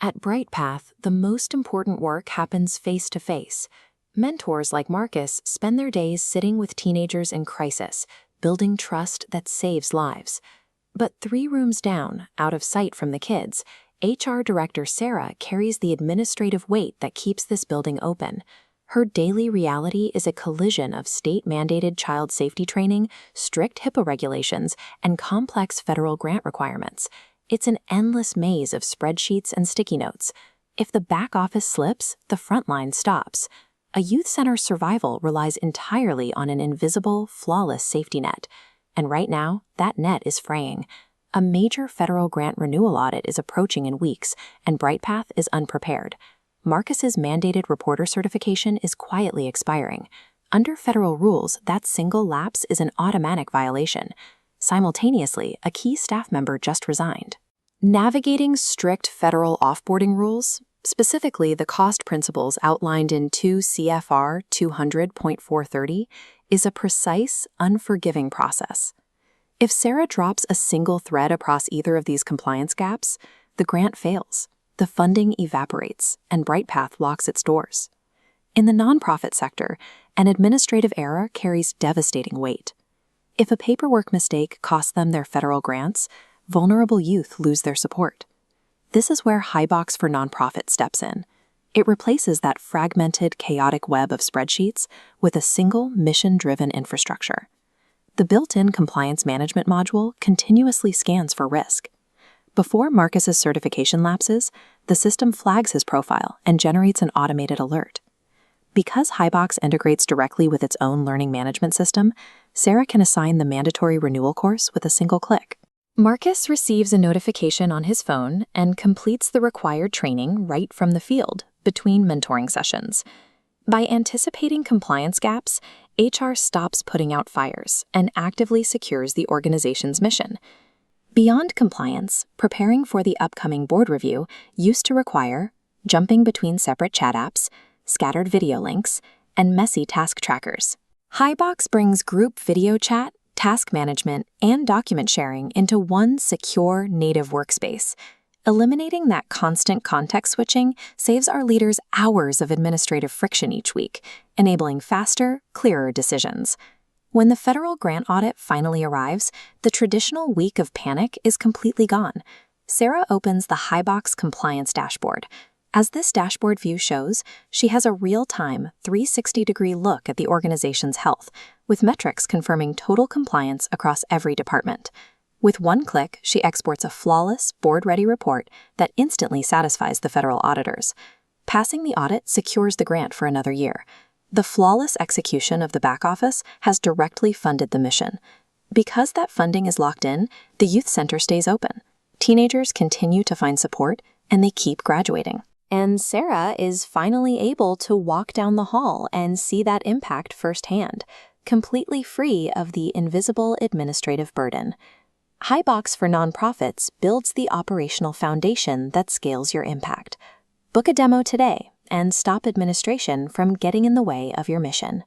At BrightPath, the most important work happens face-to-face. Mentors like Marcus spend their days sitting with teenagers in crisis, building trust that saves lives. But 3 rooms down, out of sight from the kids, HR Director Sarah carries the administrative weight that keeps this building open. Her daily reality is a collision of state-mandated child safety training, strict HIPAA regulations, and complex federal grant requirements. It's an endless maze of spreadsheets and sticky notes. If the back office slips, the front line stops. A youth center's survival relies entirely on an invisible, flawless safety net. And right now, that net is fraying. A major federal grant renewal audit is approaching in weeks, and BrightPath is unprepared. Marcus's mandated reporter certification is quietly expiring. Under federal rules, that single lapse is an automatic violation. Simultaneously, a key staff member just resigned. Navigating strict federal offboarding rules, specifically the cost principles outlined in 2 CFR 200.430, is a precise, unforgiving process. If Sarah drops a single thread across either of these compliance gaps, the grant fails, the funding evaporates, and BrightPath locks its doors. In the nonprofit sector, an administrative error carries devastating weight. If a paperwork mistake costs them their federal grants, vulnerable youth lose their support. This is where Hibox for Nonprofit steps in. It replaces that fragmented, chaotic web of spreadsheets with a single, mission-driven infrastructure. The built-in compliance management module continuously scans for risk. Before Marcus's certification lapses, the system flags his profile and generates an automated alert. Because Hibox integrates directly with its own learning management system, Sarah can assign the mandatory renewal course with a single click. Marcus receives a notification on his phone and completes the required training right from the field, between mentoring sessions. By anticipating compliance gaps, HR stops putting out fires and actively secures the organization's mission. Beyond compliance, preparing for the upcoming board review used to require jumping between separate chat apps, scattered video links, and messy task trackers. Hibox brings group video chat, task management, and document sharing into one secure native workspace. Eliminating that constant context switching saves our leaders hours of administrative friction each week, enabling faster, clearer decisions. When the federal grant audit finally arrives, the traditional week of panic is completely gone. Sarah opens the Hibox Compliance Dashboard. As this dashboard view shows, she has a real-time 360-degree look at the organization's health, with metrics confirming total compliance across every department. With one click, she exports a flawless, board-ready report that instantly satisfies the federal auditors. Passing the audit secures the grant for another year. The flawless execution of the back office has directly funded the mission. Because that funding is locked in, the youth center stays open. Teenagers continue to find support, and they keep graduating. And Sarah is finally able to walk down the hall and see that impact firsthand, completely free of the invisible administrative burden. Hibox for Nonprofits builds the operational foundation that scales your impact. Book a demo today and stop administration from getting in the way of your mission.